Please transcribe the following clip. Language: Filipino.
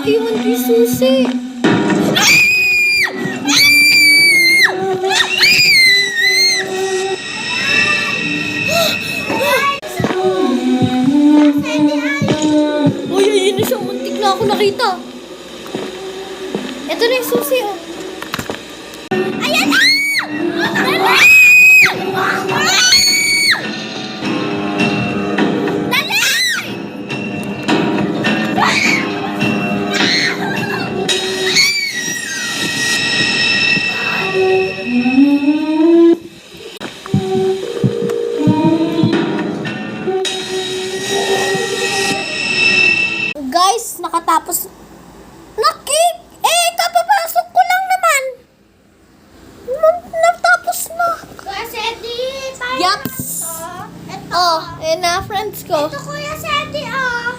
naiwan kay Susi. Uy, ayun na siya. Muntik na ako nakita. Ito na yung Susi, oh. Ayan na! Guys, nakatapos. Nakik! Eh, kapapasok ko lang naman. Natapos na. Kasi di, Yaps! Ito. Oh, eh na, friends ko. Ito Kuya Sandy, oh.